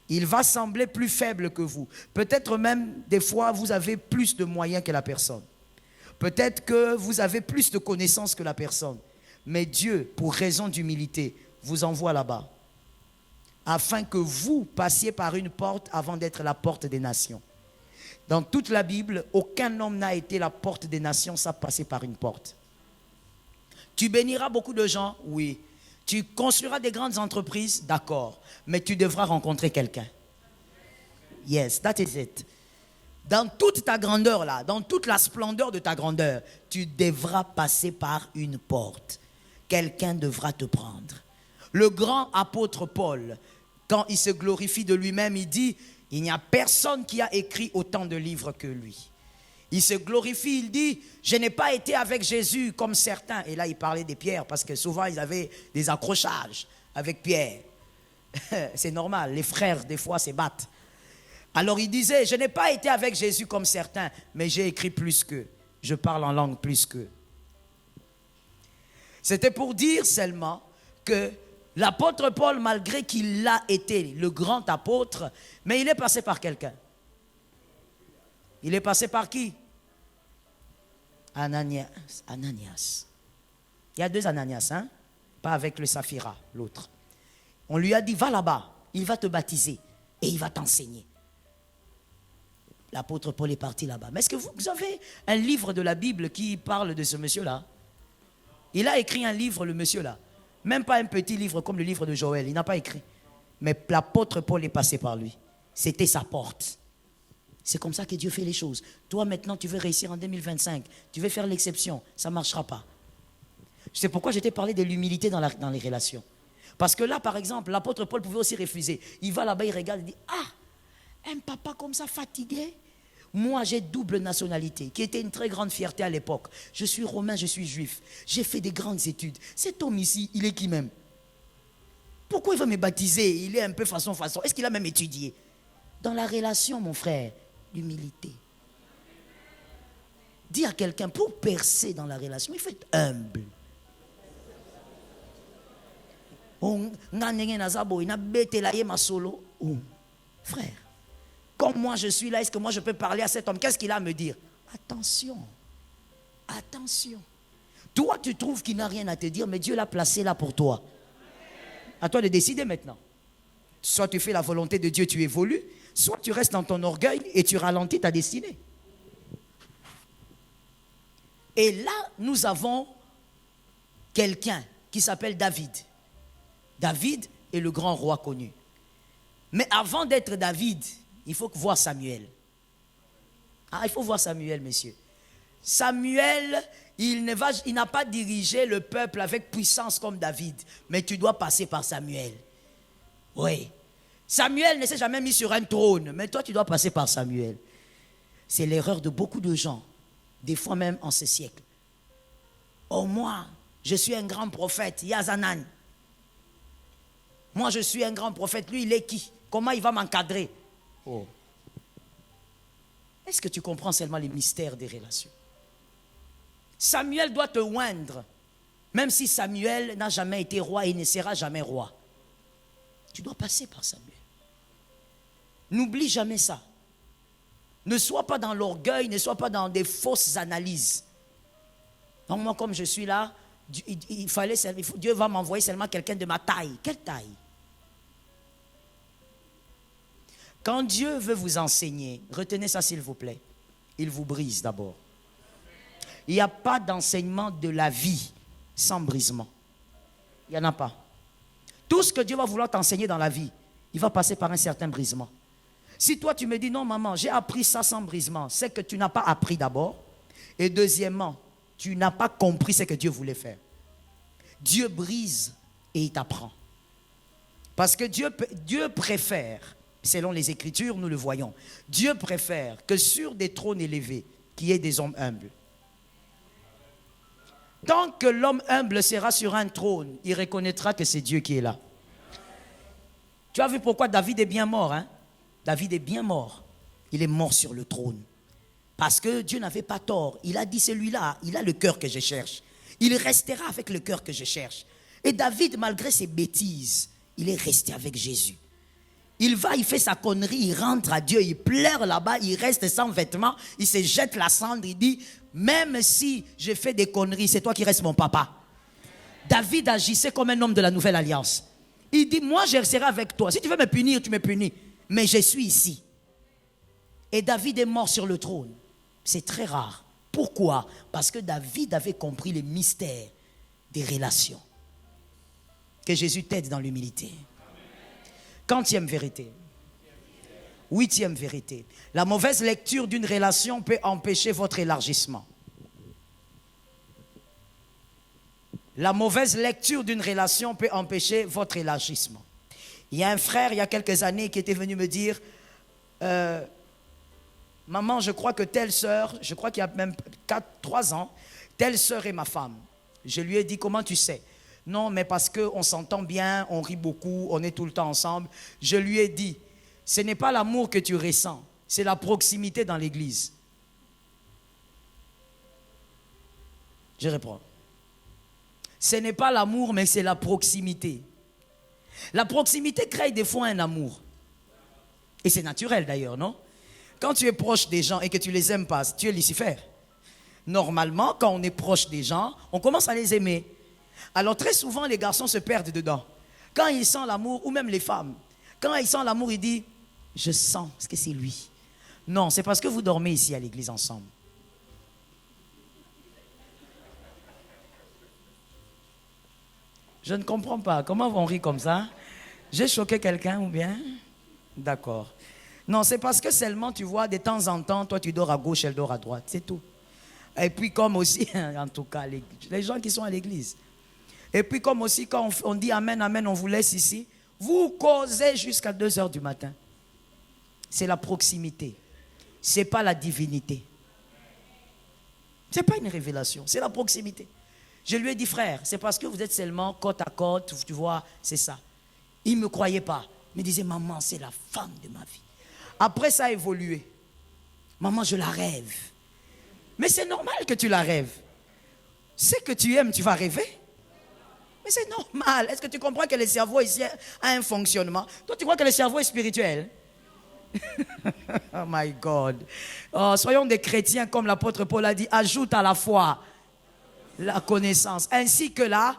Il va sembler plus faible que vous. Peut-être même, des fois, vous avez plus de moyens que la personne. Peut-être que vous avez plus de connaissances que la personne. Mais Dieu, pour raison d'humilité, vous envoie là-bas. Afin que vous passiez par une porte avant d'être la porte des nations. Dans toute la Bible, aucun homme n'a été la porte des nations sans passer par une porte. Tu béniras beaucoup de gens, oui. Tu construiras des grandes entreprises, d'accord. Mais tu devras rencontrer quelqu'un. Yes, that is it. Dans toute ta grandeur là, dans toute la splendeur de ta grandeur, tu devras passer par une porte. Quelqu'un devra te prendre. Le grand apôtre Paul, quand il se glorifie de lui-même, il dit, il n'y a personne qui a écrit autant de livres que lui. Il se glorifie, il dit, je n'ai pas été avec Jésus comme certains. Et là, il parlait des pierres, parce que souvent, ils avaient des accrochages avec Pierre. C'est normal, les frères, des fois, se battent. Alors, il disait, je n'ai pas été avec Jésus comme certains, mais j'ai écrit plus qu'eux. Je parle en langue plus qu'eux. C'était pour dire seulement que l'apôtre Paul, malgré qu'il a été le grand apôtre, mais il est passé par quelqu'un. Il est passé par qui? Ananias. Il y a 2 Ananias, hein? Pas avec le Saphira, l'autre. On lui a dit, va là-bas, il va te baptiser et il va t'enseigner. L'apôtre Paul est parti là-bas. Mais est-ce que vous avez un livre de la Bible qui parle de ce monsieur-là? Il a écrit un livre, le monsieur-là. Même pas un petit livre comme le livre de Joël, il n'a pas écrit. Mais l'apôtre Paul est passé par lui. C'était sa porte. C'est comme ça que Dieu fait les choses. Toi, maintenant, tu veux réussir en 2025. Tu veux faire l'exception. Ça ne marchera pas. C'est pourquoi je t'ai parlé de l'humilité dans les relations. Parce que là, par exemple, l'apôtre Paul pouvait aussi refuser. Il va là-bas, il regarde, il dit, ah, un papa comme ça fatigué. Moi, j'ai double nationalité, qui était une très grande fierté à l'époque. Je suis romain, je suis juif. J'ai fait des grandes études. Cet homme ici, il est qui même? Pourquoi il va me baptiser? Il est un peu façon. Est-ce qu'il a même étudié? Dans la relation, mon frère, l'humilité. Dis à quelqu'un, pour percer dans la relation, il faut être humble. Frère, comme moi je suis là, est-ce que moi je peux parler à cet homme? Qu'est-ce qu'il a à me dire? Attention. Attention. Toi, tu trouves qu'il n'a rien à te dire, mais Dieu l'a placé là pour toi. À toi de décider maintenant. Soit tu fais la volonté de Dieu, tu évolues, soit tu restes dans ton orgueil et tu ralentis ta destinée. Et là, nous avons quelqu'un qui s'appelle David. David est le grand roi connu. Mais avant d'être David, il faut voir Samuel. Ah, il faut voir Samuel, messieurs. Samuel, il n'a pas dirigé le peuple avec puissance comme David. Mais tu dois passer par Samuel. Oui. Samuel ne s'est jamais mis sur un trône. Mais toi, tu dois passer par Samuel. C'est l'erreur de beaucoup de gens. Des fois même en ce siècle. Oh, moi, je suis un grand prophète. Yazanan. Moi, je suis un grand prophète. Lui, il est qui? Comment il va m'encadrer? Oh. Est-ce que tu comprends seulement les mystères des relations? Samuel doit te oindre. Même si Samuel n'a jamais été roi et ne sera jamais roi. Tu dois passer par Samuel. N'oublie jamais ça. Ne sois pas dans l'orgueil, ne sois pas dans des fausses analyses. Donc moi, comme je suis là, Dieu va m'envoyer seulement quelqu'un de ma taille. Quelle taille? Quand Dieu veut vous enseigner, retenez ça s'il vous plaît, il vous brise d'abord. Il n'y a pas d'enseignement de la vie sans brisement. Il n'y en a pas. Tout ce que Dieu va vouloir t'enseigner dans la vie, il va passer par un certain brisement. Si toi tu me dis non maman, j'ai appris ça sans brisement, c'est que tu n'as pas appris d'abord. Et deuxièmement, tu n'as pas compris ce que Dieu voulait faire. Dieu brise et il t'apprend. Parce que Dieu préfère, selon les Écritures, nous le voyons, Dieu préfère que sur des trônes élevés, qu'il y ait des hommes humbles. Tant que l'homme humble sera sur un trône, il reconnaîtra que c'est Dieu qui est là. Tu as vu pourquoi David est bien mort, hein? David est bien mort. Il est mort sur le trône. Parce que Dieu n'avait pas tort. Il a dit celui-là, il a le cœur que je cherche. Il restera avec le cœur que je cherche. Et David, malgré ses bêtises, il est resté avec Jésus. Il va, il fait sa connerie, il rentre à Dieu, il pleure là-bas, il reste sans vêtements, il se jette la cendre, il dit, même si je fais des conneries, c'est toi qui restes mon papa. David agissait comme un homme de la nouvelle alliance. Il dit, moi je serai avec toi. Si tu veux me punir, tu me punis. Mais je suis ici. Et David est mort sur le trône. C'est très rare. Pourquoi? Parce que David avait compris les mystères des relations. Que Jésus t'aide dans l'humilité. Quantième vérité. 8e vérité. La mauvaise lecture d'une relation peut empêcher votre élargissement. La mauvaise lecture d'une relation peut empêcher votre élargissement. Il y a un frère, il y a quelques années, qui était venu me dire, maman, je crois que telle sœur, je crois qu'il y a même 3 ans, telle sœur est ma femme. Je lui ai dit, comment tu sais? Non, mais parce qu'on s'entend bien, on rit beaucoup, on est tout le temps ensemble. Je lui ai dit, ce n'est pas l'amour que tu ressens, c'est la proximité dans l'église. Je reprends. Ce n'est pas l'amour, mais c'est la proximité. La proximité crée des fois un amour. Et c'est naturel d'ailleurs, non? Quand tu es proche des gens et que tu les aimes pas, tu es Lucifer. Normalement, quand on est proche des gens, on commence à les aimer. Alors très souvent, les garçons se perdent dedans. Quand ils sentent l'amour, ou même les femmes, quand ils sentent l'amour, ils disent, je sens que c'est lui. Non, c'est parce que vous dormez ici à l'église ensemble. Je ne comprends pas. Comment on rit comme ça? J'ai choqué quelqu'un ou bien? D'accord. Non, c'est parce que seulement, tu vois, de temps en temps, toi tu dors à gauche, elle dort à droite. C'est tout. Et puis comme aussi, en tout cas, les gens qui sont à l'église. Et puis comme aussi, quand on dit Amen, Amen, on vous laisse ici, vous causez jusqu'à 2 heures du matin. C'est la proximité. Ce n'est pas la divinité. Ce n'est pas une révélation, c'est la proximité. Je lui ai dit, frère, c'est parce que vous êtes seulement côte à côte, tu vois, c'est ça. Il ne me croyait pas. Il me disait, maman, c'est la femme de ma vie. Après, ça a évolué. Maman, je la rêve. Mais c'est normal que tu la rêves. Ce que tu aimes, tu vas rêver. Mais c'est normal. Est-ce que tu comprends que le cerveau ici a un fonctionnement? Toi, tu crois que le cerveau est spirituel? Oh my God. Oh, soyons des chrétiens comme l'apôtre Paul a dit. Ajoute à la foi la connaissance, ainsi que la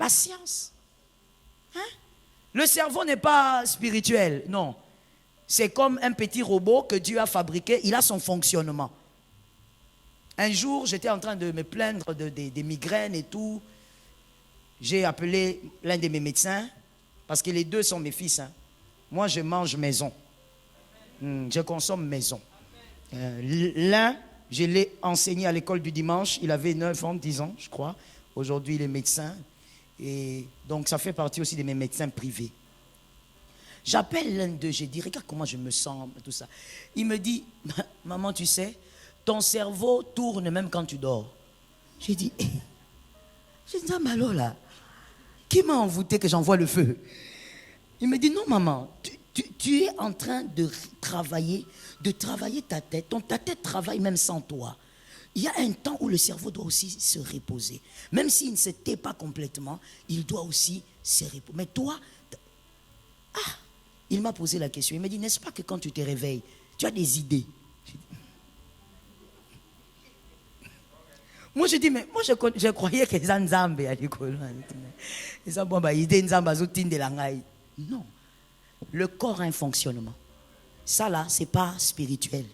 science. Hein? Le cerveau n'est pas spirituel, non. C'est comme un petit robot que Dieu a fabriqué. Il a son fonctionnement. Un jour, j'étais en train de me plaindre des migraines et tout. J'ai appelé l'un de mes médecins, parce que les deux sont mes fils. Hein. Moi, je mange maison. Je consomme maison. L'un, je l'ai enseigné à l'école du dimanche. Il avait 9 ans, 10 ans, je crois. Aujourd'hui, il est médecin. Et donc, ça fait partie aussi de mes médecins privés. J'appelle l'un d'eux, j'ai dit, regarde comment je me sens, tout ça. Il me dit, maman, tu sais, ton cerveau tourne même quand tu dors. J'ai dit, Malo là, qui m'a envoûté que j'envoie le feu? Il me dit, non maman, tu es en train de travailler ta tête. Ta tête travaille même sans toi. Il y a un temps où le cerveau doit aussi se reposer. Même s'il ne se tait pas complètement, il doit aussi se reposer. Mais toi, il m'a posé la question. Il m'a dit, n'est-ce pas que quand tu te réveilles, tu as des idées? Moi, je dis, mais moi, je croyais que les Nzambé à l'école. Non. Le corps a un fonctionnement. Ça, là, ce n'est pas spirituel.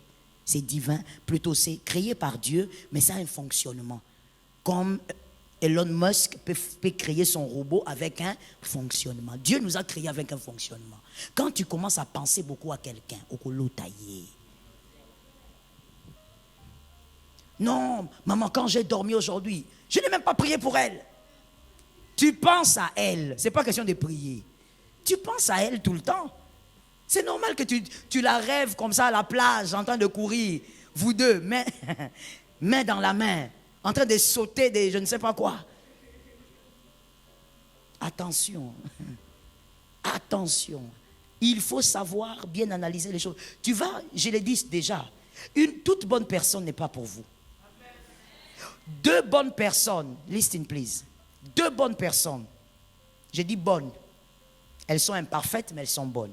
C'est divin. Plutôt, c'est créé par Dieu, mais ça a un fonctionnement. Comme Elon Musk peut créer son robot avec un fonctionnement. Dieu nous a créés avec un fonctionnement. Quand tu commences à penser beaucoup à quelqu'un, au colo taillé. Non, maman, quand j'ai dormi aujourd'hui, je n'ai même pas prié pour elle. Tu penses à elle. Ce n'est pas question de prier. Tu penses à elle tout le temps. C'est normal que tu la rêves comme ça à la plage, en train de courir. Vous deux, main dans la main, en train de sauter des je ne sais pas quoi. Attention. Attention. Il faut savoir bien analyser les choses. Tu vas, je l'ai dit déjà, une toute bonne personne n'est pas pour vous. Deux bonnes personnes, listen please. Deux bonnes personnes, j'ai dit bonnes. Elles sont imparfaites, mais elles sont bonnes.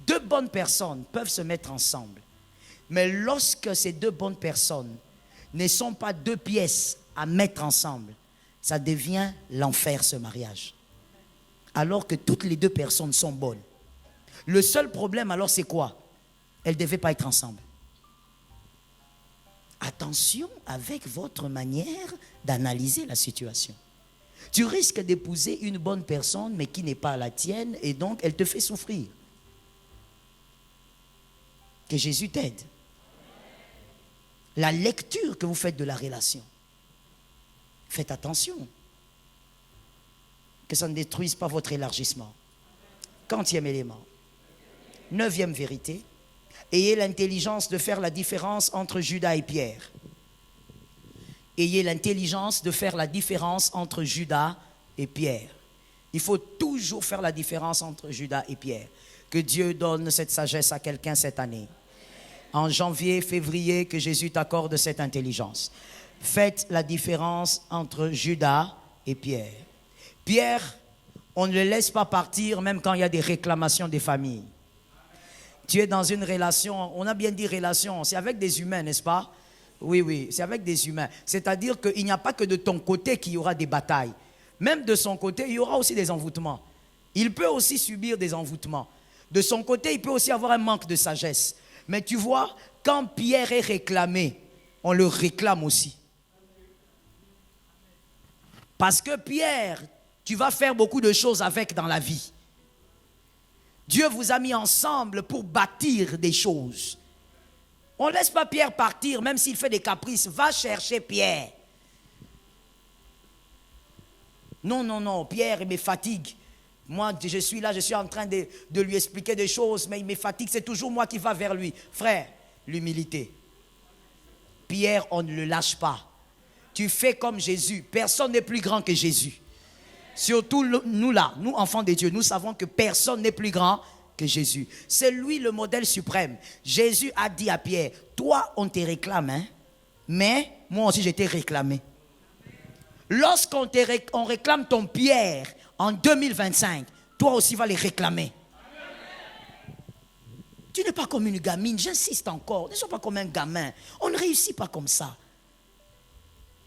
Deux bonnes personnes peuvent se mettre ensemble. Mais lorsque ces deux bonnes personnes ne sont pas deux pièces à mettre ensemble, ça devient l'enfer, ce mariage. Alors que toutes les deux personnes sont bonnes. Le seul problème alors c'est quoi? Elles ne devaient pas être ensemble. Attention avec votre manière d'analyser la situation. Tu risques d'épouser une bonne personne mais qui n'est pas la tienne et donc elle te fait souffrir. Que Jésus t'aide. La lecture que vous faites de la relation. Faites attention. Que ça ne détruise pas votre élargissement. 40e élément. 9e vérité. Ayez l'intelligence de faire la différence entre Judas et Pierre. Ayez l'intelligence de faire la différence entre Judas et Pierre. Il faut toujours faire la différence entre Judas et Pierre. Que Dieu donne cette sagesse à quelqu'un cette année. En janvier, février, que Jésus t'accorde cette intelligence. Faites la différence entre Judas et Pierre. Pierre, on ne le laisse pas partir même quand il y a des réclamations des familles. Tu es dans une relation, on a bien dit relation, c'est avec des humains, n'est-ce pas? Oui, c'est avec des humains. C'est-à-dire qu'il n'y a pas que de ton côté qu'il y aura des batailles. Même de son côté, il y aura aussi des envoûtements. Il peut aussi subir des envoûtements. De son côté, il peut aussi avoir un manque de sagesse. Mais tu vois, quand Pierre est réclamé, on le réclame aussi. Parce que Pierre, tu vas faire beaucoup de choses avec dans la vie. Dieu vous a mis ensemble pour bâtir des choses. On ne laisse pas Pierre partir, même s'il fait des caprices. Va chercher Pierre. Non, Pierre, il me fatigue. Moi, je suis là, je suis en train de lui expliquer des choses, mais il me fatigue, c'est toujours moi qui va vers lui. Frère, l'humilité. Pierre, on ne le lâche pas. Tu fais comme Jésus. Personne n'est plus grand que Jésus. Surtout nous là, nous enfants de Dieu, nous savons que personne n'est plus grand que Jésus. C'est lui le modèle suprême. Jésus a dit à Pierre, toi on te réclame, hein? Mais moi aussi je t'ai réclamé. Lorsqu'on on réclame ton Pierre en 2025, toi aussi vas les réclamer. Tu n'es pas comme une gamine, j'insiste encore, ne sois pas comme un gamin. On ne réussit pas comme ça.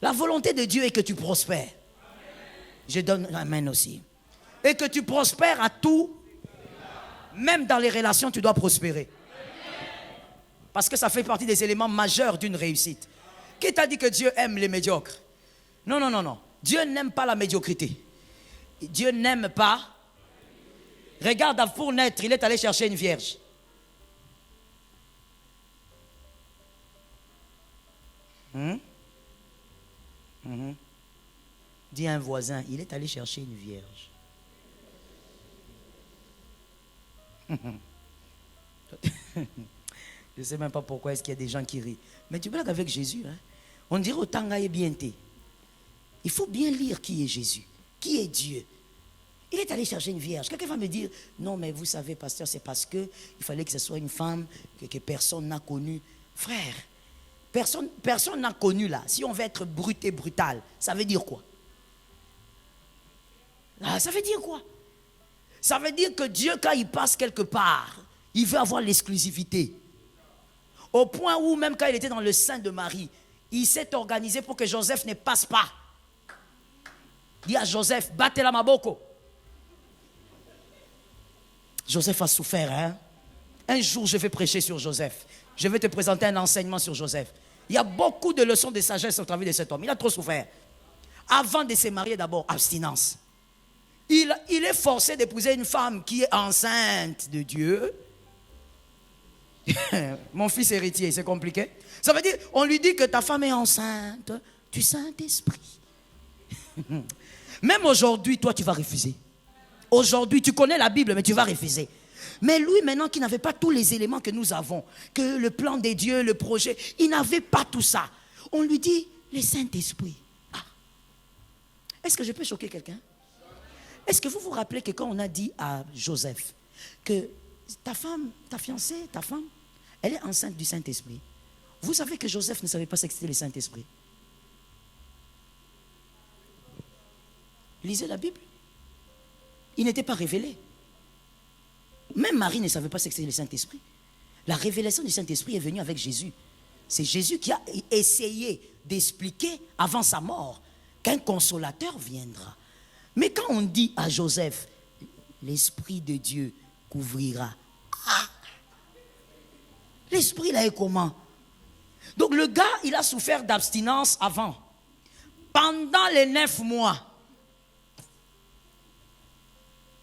La volonté de Dieu est que tu prospères. Je donne amen aussi. Et que tu prospères à tout. Même dans les relations, tu dois prospérer. Parce que ça fait partie des éléments majeurs d'une réussite. Qui t'a dit que Dieu aime les médiocres? Non, non, non, non. Dieu n'aime pas la médiocrité. Dieu n'aime pas. Regarde, pour naître, il est allé chercher une vierge. Dis à un voisin, il est allé chercher une vierge. Je ne sais même pas pourquoi est-ce qu'il y a des gens qui rient. Mais tu blagues avec Jésus. Hein? On dirait autant est bien té. Il faut bien lire qui est Jésus, qui est Dieu. Il est allé chercher une vierge. Quelqu'un va me dire, non mais vous savez pasteur, c'est parce qu'il fallait que ce soit une femme que personne n'a connue. Frère, personne n'a connu là. Si on veut être brut et brutal, ça veut dire quoi? Ça veut dire quoi? Ça veut dire que Dieu, quand il passe quelque part, il veut avoir l'exclusivité. Au point où, même quand il était dans le sein de Marie, il s'est organisé pour que Joseph ne passe pas. Il dit à Joseph, battez la maboko. Joseph a souffert, hein? Un jour, je vais prêcher sur Joseph. Je vais te présenter un enseignement sur Joseph. Il y a beaucoup de leçons de sagesse au travers de cet homme. Il a trop souffert. Avant de se marier, d'abord, abstinence. Il est forcé d'épouser une femme qui est enceinte de Dieu. Mon fils héritier, c'est compliqué. Ça veut dire, on lui dit que ta femme est enceinte du Saint-Esprit. Même aujourd'hui, toi, tu vas refuser. Aujourd'hui, tu connais la Bible, mais tu vas refuser. Mais lui, maintenant, qui n'avait pas tous les éléments que nous avons, que le plan des dieux, le projet, il n'avait pas tout ça. On lui dit, le Saint-Esprit. Ah. Est-ce que je peux choquer quelqu'un? Est-ce que vous vous rappelez que quand on a dit à Joseph que ta femme, ta fiancée, ta femme, elle est enceinte du Saint-Esprit. Vous savez que Joseph ne savait pas ce que c'était le Saint-Esprit. Lisez la Bible. Il n'était pas révélé. Même Marie ne savait pas ce que c'était le Saint-Esprit. La révélation du Saint-Esprit est venue avec Jésus. C'est Jésus qui a essayé d'expliquer avant sa mort qu'un consolateur viendra. Mais quand on dit à Joseph, l'Esprit de Dieu couvrira. Ah, l'Esprit là est comment? Donc le gars, il a souffert d'abstinence avant. Pendant les 9 mois,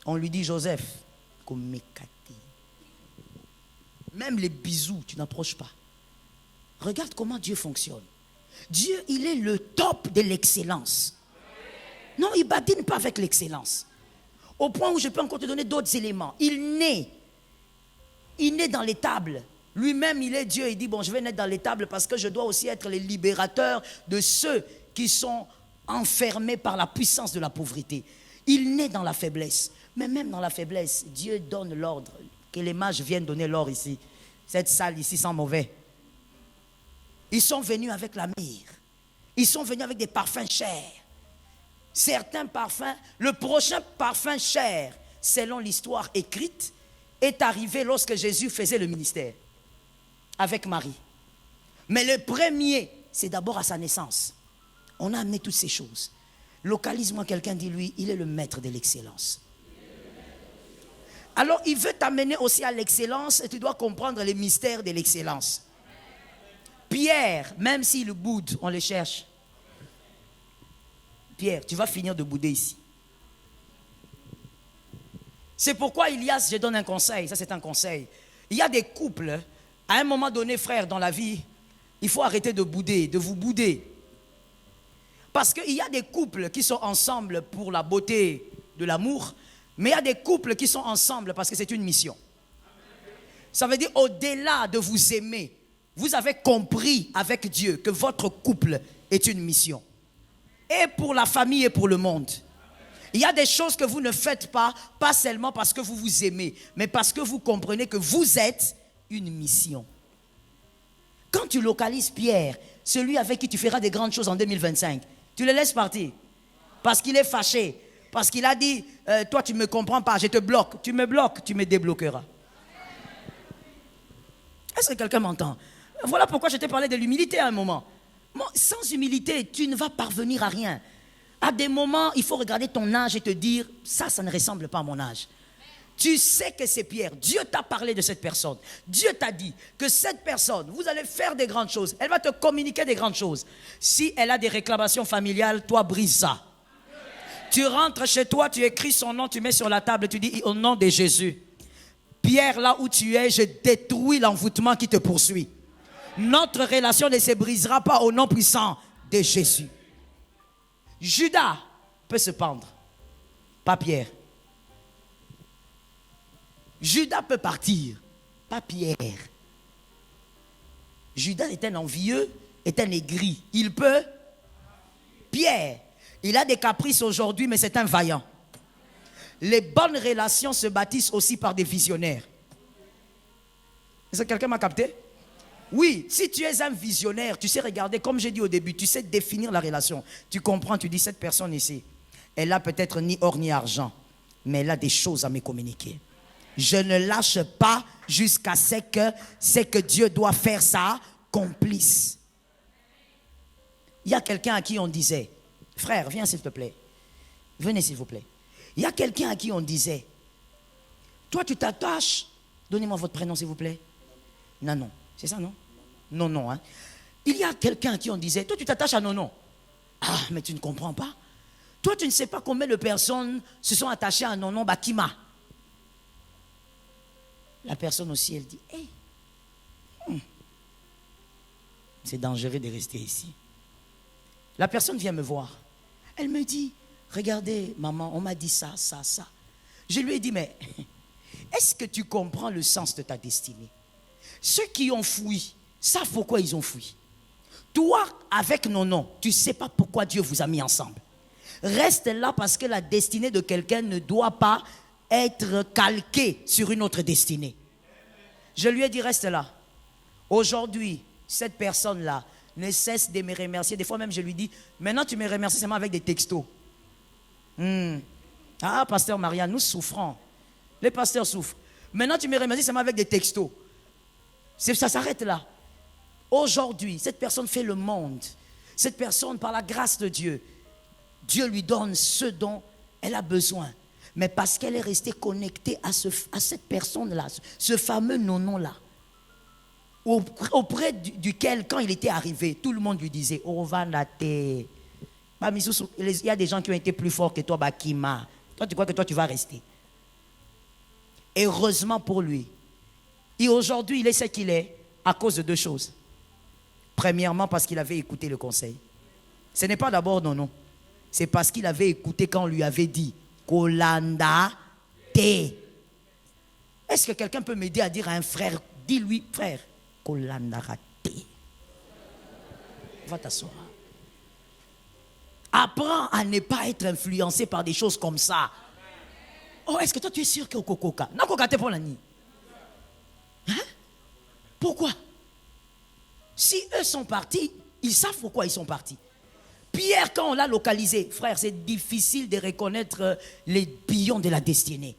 on lui dit, Joseph, même les bisous, tu n'approches pas. Regarde comment Dieu fonctionne. Dieu, il est le top de l'excellence. Non, il ne badine pas avec l'excellence. Au point où je peux encore te donner d'autres éléments. Il naît dans l'étable. Lui-même, il est Dieu. Il dit, bon, je vais naître dans l'étable parce que je dois aussi être le libérateur de ceux qui sont enfermés par la puissance de la pauvreté. Il naît dans la faiblesse. Mais même dans la faiblesse, Dieu donne l'ordre. Que les mages viennent donner l'ordre ici. Cette salle ici sent mauvais. Ils sont venus avec la myrrhe. Ils sont venus avec des parfums chers. Certains parfums, le prochain parfum cher, selon l'histoire écrite, est arrivé lorsque Jésus faisait le ministère avec Marie. Mais le premier, c'est d'abord à sa naissance. On a amené toutes ces choses. Localise-moi quelqu'un, dit lui, il est le maître de l'excellence. Alors, il veut t'amener aussi à l'excellence et tu dois comprendre les mystères de l'excellence. Pierre, même s'il boude, on le cherche. Pierre, tu vas finir de bouder ici. C'est pourquoi Ilias, je donne un conseil, ça c'est un conseil. Il y a des couples, à un moment donné, frère, dans la vie, il faut arrêter de bouder, de vous bouder. Parce qu'il y a des couples qui sont ensemble pour la beauté de l'amour, mais il y a des couples qui sont ensemble parce que c'est une mission. Ça veut dire, au-delà de vous aimer, vous avez compris avec Dieu que votre couple est une mission. Et pour la famille et pour le monde. Il y a des choses que vous ne faites pas, pas seulement parce que vous vous aimez, mais parce que vous comprenez que vous êtes une mission. Quand tu localises Pierre, celui avec qui tu feras des grandes choses en 2025, tu le laisses partir. Parce qu'il est fâché. Parce qu'il a dit, toi tu ne me comprends pas, je te bloque. Tu me bloques, tu me débloqueras. Est-ce que quelqu'un m'entend? Voilà pourquoi je t'ai parlé de l'humilité à un moment. Sans humilité, tu ne vas parvenir à rien. À des moments, il faut regarder ton âge et te dire, ça ne ressemble pas à mon âge. Tu sais que c'est Pierre. Dieu t'a parlé de cette personne. Dieu t'a dit que cette personne, vous allez faire des grandes choses. Elle va te communiquer des grandes choses. Si elle a des réclamations familiales, toi brise ça. Tu rentres chez toi, tu écris son nom, tu mets sur la table, tu dis au nom de Jésus. Pierre, là où tu es, je détruis l'envoûtement qui te poursuit. Notre relation ne se brisera pas au nom puissant de Jésus. Judas peut se pendre, pas Pierre. Judas peut partir, pas Pierre. Judas est un envieux, est un aigri. Il peut. Pierre, il a des caprices aujourd'hui, mais c'est un vaillant. Les bonnes relations se bâtissent aussi par des visionnaires. Est-ce que quelqu'un m'a capté? Oui, si tu es un visionnaire, tu sais regarder, comme j'ai dit au début, tu sais définir la relation. Tu comprends, tu dis, cette personne ici, elle a peut-être ni or ni argent, mais elle a des choses à me communiquer. Je ne lâche pas jusqu'à ce que Dieu doit faire ça complice. Il y a quelqu'un à qui on disait, frère, viens s'il te plaît. Venez s'il vous plaît. Il y a quelqu'un à qui on disait, toi tu t'attaches, donnez-moi votre prénom s'il vous plaît. Nanon, c'est ça non? Non, hein. Il y a quelqu'un à qui on disait, toi tu t'attaches à Nonon. Ah, mais tu ne comprends pas. Toi tu ne sais pas combien de personnes se sont attachées à Nonon Bakima. La personne aussi, elle dit, hey, c'est dangereux de rester ici. La personne vient me voir. Elle me dit, regardez, maman, on m'a dit ça. Je lui ai dit, mais est-ce que tu comprends le sens de ta destinée? Ceux qui ont fui savent pourquoi ils ont fui. Toi, avec Nonon, tu ne sais pas pourquoi Dieu vous a mis ensemble. Reste là parce que la destinée de quelqu'un ne doit pas être calqué sur une autre destinée. Je lui ai dit, reste là. Aujourd'hui, cette personne-là ne cesse de me remercier. Des fois même, je lui dis, maintenant tu me remercies seulement avec des textos. Ah, pasteur Maria, nous souffrons. Les pasteurs souffrent. Maintenant tu me remercies seulement avec des textos. Ça s'arrête là. Aujourd'hui, cette personne fait le monde. Cette personne, par la grâce de Dieu, Dieu lui donne ce dont elle a besoin. Mais parce qu'elle est restée connectée à cette personne-là, ce fameux nonon-là, auprès duquel, quand il était arrivé, tout le monde lui disait, oh, va la terre. Il y a des gens qui ont été plus forts que toi, Bakima. Toi, tu crois que toi, tu vas rester. Et heureusement pour lui. Et aujourd'hui, il est ce qu'il est à cause de deux choses. Premièrement, parce qu'il avait écouté le conseil. Ce n'est pas d'abord non. C'est parce qu'il avait écouté quand on lui avait dit Kolanda Te. Est-ce que quelqu'un peut m'aider à dire à un frère, dis-lui, frère, Kolanda Te. Va t'asseoir. Apprends à ne pas être influencé par des choses comme ça. Oh, est-ce que toi tu es sûr que au Kokoka? Non, Kokoka t'es pour la nuit. Hein? Pourquoi? Si eux sont partis, ils savent pourquoi ils sont partis. Pierre, quand on l'a localisé, frère, c'est difficile de reconnaître les pions de la destinée.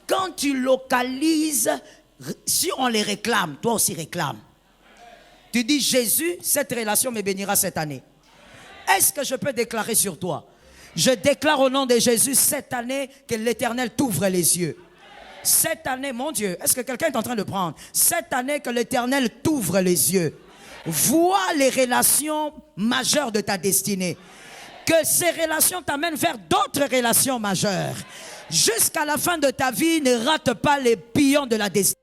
Quand tu localises, si on les réclame, toi aussi réclame. Tu dis, Jésus, cette relation me bénira cette année. Est-ce que je peux déclarer sur toi? Je déclare au nom de Jésus cette année que l'Éternel t'ouvre les yeux. Cette année, mon Dieu, est-ce que quelqu'un est en train de prendre? Cette année que l'Éternel t'ouvre les yeux. Vois les relations majeures de ta destinée. Que ces relations t'amènent vers d'autres relations majeures. Jusqu'à la fin de ta vie, ne rate pas les pions de la destinée.